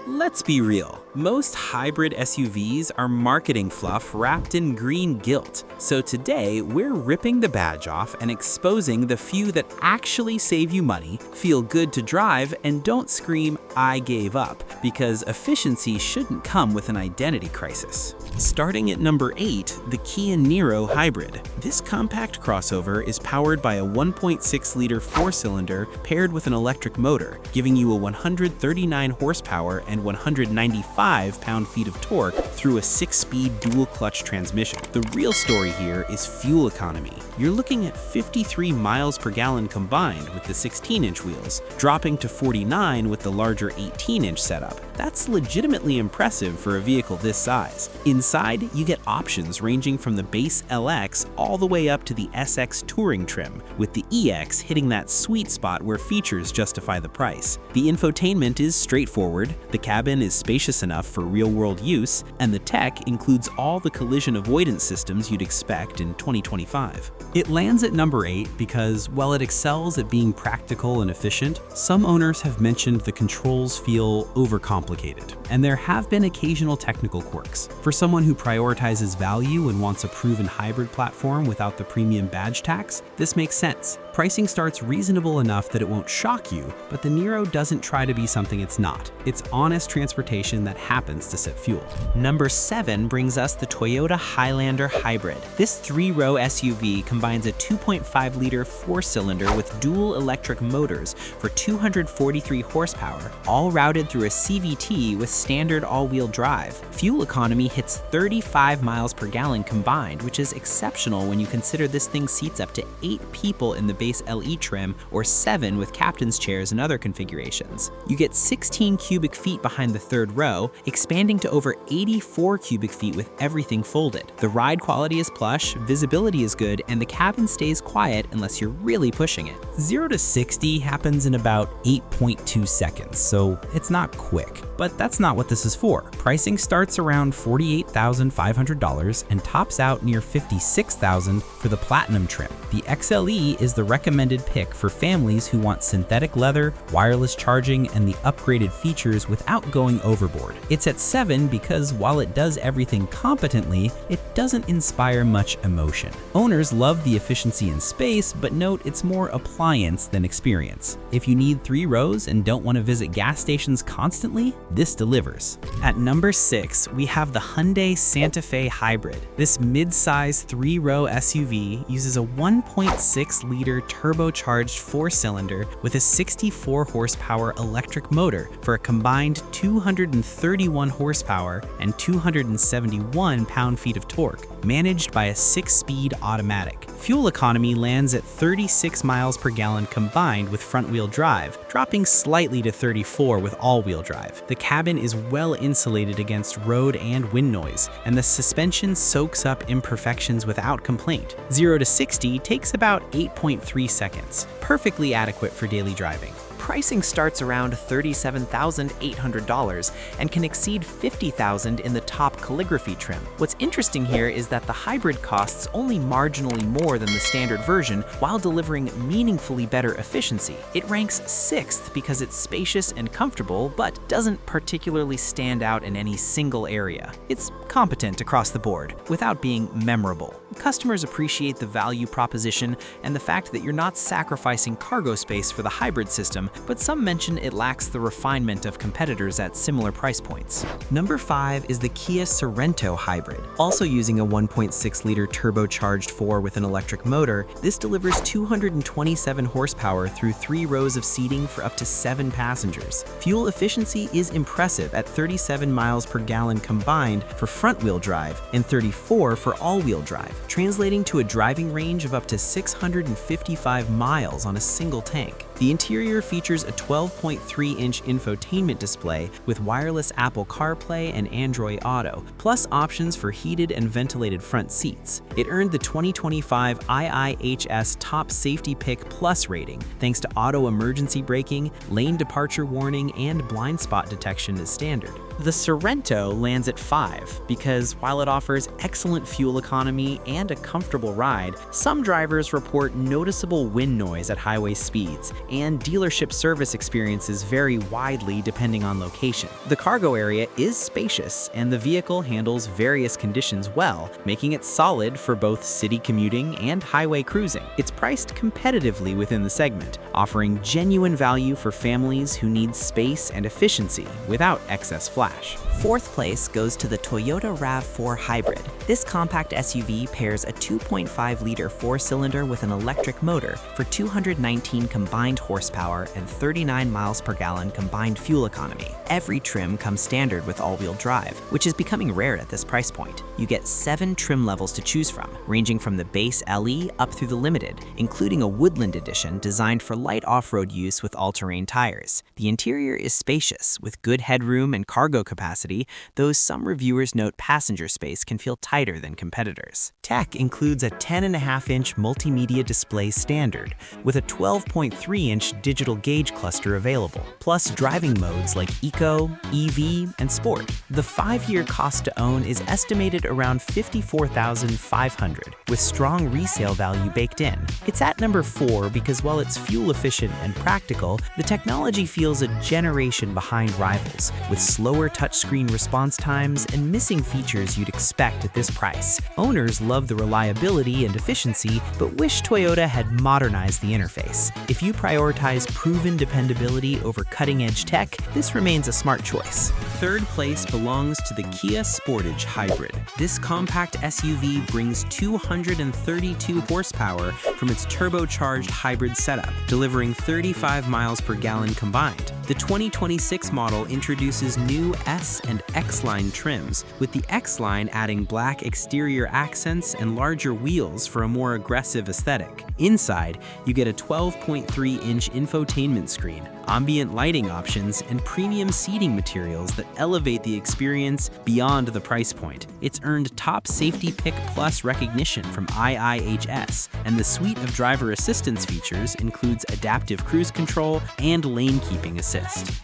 Let's be real. Most hybrid SUVs are marketing fluff wrapped in green guilt. So today, we're ripping the badge off and exposing the few that actually save you money, feel good to drive, and don't scream, "I gave up," because efficiency shouldn't come with an identity crisis. Starting at number 8, the Kia Niro Hybrid. This compact crossover is powered by a 1.6-liter 4-cylinder paired with an electric motor, giving you a 139 horsepower and 195 pound-feet of torque through a 6-speed dual-clutch transmission. The real story here is fuel economy. You're looking at 53 miles per gallon combined with the 16-inch wheels, dropping to 49 with the larger 18-inch setup. That's legitimately impressive for a vehicle this size. Inside, you get options ranging from the base LX all the way up to the SX Touring trim, with the EX hitting that sweet spot where features justify the price. The infotainment is straightforward, the cabin is spacious enough for real-world use, and the tech includes all the collision avoidance systems you'd expect in 2025. It lands at number 8 because, while it excels at being practical and efficient, some owners have mentioned the controls feel overcomplicated, and there have been occasional technical quirks. For someone who prioritizes value and wants a proven hybrid platform without the premium badge tax, this makes sense. Pricing starts reasonable enough that it won't shock you, but the Niro doesn't try to be something it's not. It's honest transportation that happens to sip fuel. Number 7 brings us the Toyota Highlander Hybrid. This 3-row SUV combines a 2.5-liter 4-cylinder with dual electric motors for 243 horsepower, all routed through a CVT with standard all-wheel drive. Fuel economy hits 35 miles per gallon combined, which is exceptional when you consider this thing seats up to 8 people in the base LE trim or 7 with captain's chairs and other configurations. You get 16 cubic feet behind the third row, expanding to over 84 cubic feet with everything folded. The ride quality is plush, visibility is good, and the cabin stays quiet unless you're really pushing it. 0 to 60 happens in about 8.2 seconds, so it's not quick. But that's not what this is for. Pricing starts around $48,500 and tops out near $56,000 for the Platinum trim. The XLE is the recommended pick for families who want synthetic leather, wireless charging, and the upgraded features without going overboard. It's at 7 because while it does everything competently, it doesn't inspire much emotion. Owners love the efficiency and space, but note it's more appliance than experience. If you need 3 rows and don't want to visit gas stations constantly, this delivers. At number 6, we have the Hyundai Santa Fe Hybrid. This mid-size 3-row SUV uses a 1.6-liter turbocharged 4-cylinder with a 64 horsepower electric motor for a combined 231 horsepower and 271 pound-feet of torque, managed by a 6-speed automatic. Fuel economy lands at 36 miles per gallon combined with front-wheel drive, dropping slightly to 34 with all-wheel drive. The cabin is well insulated against road and wind noise, and the suspension soaks up imperfections without complaint. 0 to 60 takes about 8.3 seconds, perfectly adequate for daily driving. Pricing starts around $37,800 and can exceed $50,000 in the top calligraphy trim. What's interesting here is that the hybrid costs only marginally more than the standard version while delivering meaningfully better efficiency. It ranks 6th because it's spacious and comfortable, but doesn't particularly stand out in any single area. It's competent across the board, without being memorable. Customers appreciate the value proposition and the fact that you're not sacrificing cargo space for the hybrid system, but some mention it lacks the refinement of competitors at similar price points. Number 5 is the Kia Sorento Hybrid. Also using a 1.6-liter turbocharged 4 with an electric motor, this delivers 227 horsepower through 3 rows of seating for up to 7 passengers. Fuel efficiency is impressive at 37 miles per gallon combined for front-wheel drive and 34 for all-wheel drive, translating to a driving range of up to 655 miles on a single tank. The interior features a 12.3-inch infotainment display with wireless Apple CarPlay and Android Auto, plus options for heated and ventilated front seats. It earned the 2025 IIHS Top Safety Pick Plus rating, thanks to auto emergency braking, lane departure warning, and blind spot detection as standard. The Sorento lands at 5 because while it offers excellent fuel economy and a comfortable ride, some drivers report noticeable wind noise at highway speeds, and dealership service experiences vary widely depending on location. The cargo area is spacious, and the vehicle handles various conditions well, making it solid for both city commuting and highway cruising. It's priced competitively within the segment, offering genuine value for families who need space and efficiency without excess flash. Fourth place goes to the Toyota RAV4 Hybrid. This compact SUV pairs a 2.5-liter four-cylinder with an electric motor for 219 combined horsepower and 39 miles per gallon combined fuel economy. Every trim comes standard with all-wheel drive, which is becoming rare at this price point. You get 7 trim levels to choose from, ranging from the base LE up through the Limited, including a Woodland edition designed for light off-road use with all-terrain tires. The interior is spacious, with good headroom and cargo capacity, though some reviewers note passenger space can feel tighter than competitors. Tech includes a 10.5-inch multimedia display standard, with a 12.3-inch digital gauge cluster available, plus driving modes like Eco, EV, and Sport. The 5-year cost to own is estimated around $54,500, with strong resale value baked in. It's at number 4 because while it's fuel efficient and practical, the technology feels a generation behind rivals, with slower touchscreen response times and missing features you'd expect at this price. Owners love the reliability and efficiency, but wish Toyota had modernized the interface. If you prioritize proven dependability over cutting-edge tech, this remains a smart choice. Third place belongs to the Kia Sportage Hybrid. This compact SUV brings 232 horsepower from its turbocharged hybrid setup, delivering 35 miles per gallon combined. The 2026 model introduces new S and X-Line trims, with the X-Line adding black exterior accents and larger wheels for a more aggressive aesthetic. Inside, you get a 12.3-inch infotainment screen, ambient lighting options, and premium seating materials that elevate the experience beyond the price point. It's earned top Safety Pick Plus recognition from IIHS, and the suite of driver assistance features includes adaptive cruise control and lane keeping assist.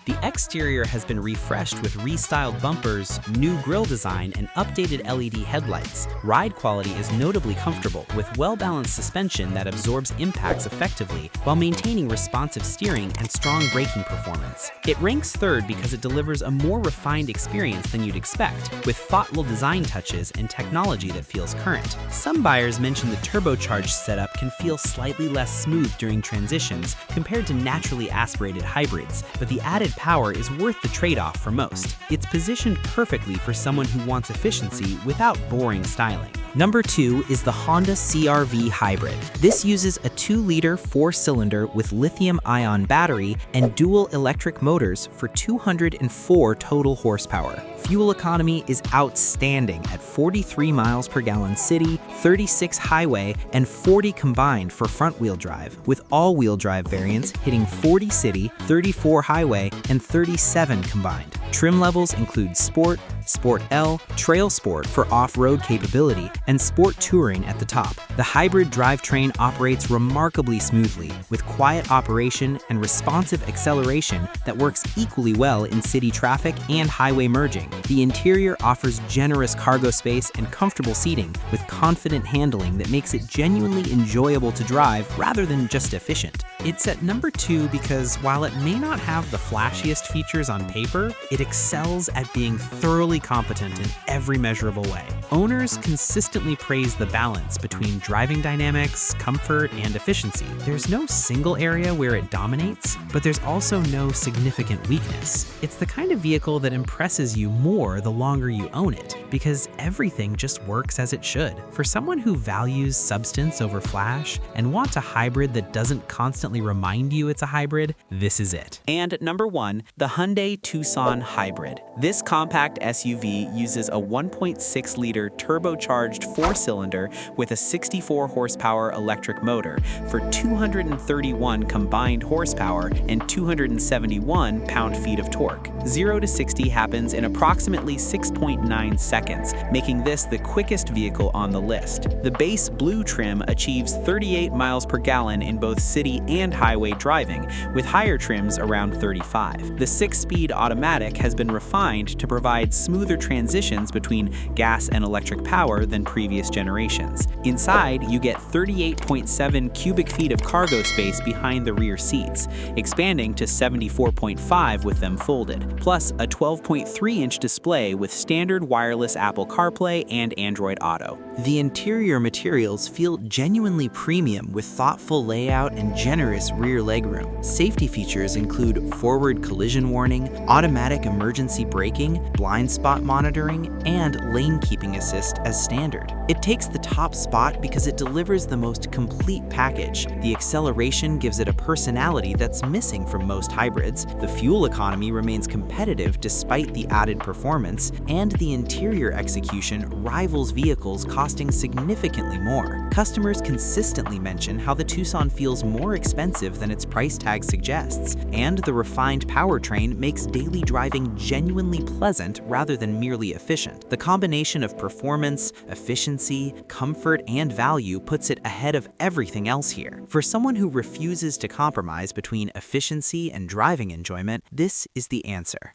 The exterior has been refreshed with restyled bumpers, new grille design, and updated LED headlights. Ride quality is notably comfortable, with well-balanced suspension that absorbs impacts effectively while maintaining responsive steering and strong braking performance. It ranks third because it delivers a more refined experience than you'd expect, with thoughtful design touches and technology that feels current. Some buyers mention the turbocharged setup can feel slightly less smooth during transitions compared to naturally aspirated hybrids, but the added power is worth the trade-off for most. It's positioned perfectly for someone who wants efficiency without boring styling. Number 2 is the Honda CR-V Hybrid. This uses a 2-liter 4-cylinder with lithium-ion battery and dual electric motors for 204 total horsepower. Fuel economy is outstanding at 43 miles per gallon city, 36 highway, and 40 combined for front-wheel drive, with all-wheel drive variants hitting 40 city, 34 highway, and 37 combined. Trim levels include Sport, Sport L, Trail Sport for off-road capability, and Sport Touring at the top. The hybrid drivetrain operates remarkably smoothly, with quiet operation and responsive acceleration that works equally well in city traffic and highway merging. The interior offers generous cargo space and comfortable seating, with confident handling that makes it genuinely enjoyable to drive rather than just efficient. It's at number 2 because while it may not have the flashiest features on paper, it excels at being thoroughly competent in every measurable way. Owners consistently praise the balance between driving dynamics, comfort, and efficiency. There's no single area where it dominates, but there's also no significant weakness. It's the kind of vehicle that impresses you more the longer you own it, because everything just works as it should. For someone who values substance over flash and wants a hybrid that doesn't constantly remind you it's a hybrid, this is it. And at number 1, the Hyundai Tucson Hybrid. This compact SUV uses a 1.6-liter turbocharged 4-cylinder with a 64 horsepower electric motor for 231 combined horsepower and 271 pound-feet of torque. 0 to 60 happens in approximately 6.9 seconds, making this the quickest vehicle on the list. The base blue trim achieves 38 miles per gallon in both city and highway driving, with higher trims around 35. The 6-speed automatic has been refined to provide smoother transitions between gas and electric power than previous generations. Inside, you get 38.7 cubic feet of cargo space behind the rear seats, expanding to 74.5 with them folded, plus a 12.3-inch display with standard wireless Apple CarPlay and Android Auto. The interior materials feel genuinely premium with thoughtful layout and generous rear legroom. Safety features include forward collision warning, automatic emergency braking, blind spot monitoring, and lane keeping assist as standard. It takes the top spot because it delivers the most complete package. The acceleration gives it a personality that's missing from most hybrids. The fuel economy remains competitive despite the added performance, and the interior execution rivals vehicles costing significantly more. Customers consistently mention how the Tucson feels more expensive than its price tag suggests, and the refined powertrain makes daily driving genuinely pleasant rather than merely efficient. The combination of performance, efficiency, comfort, and value puts it ahead of everything else here. For someone who refuses to compromise between efficiency and driving enjoyment, this is the answer.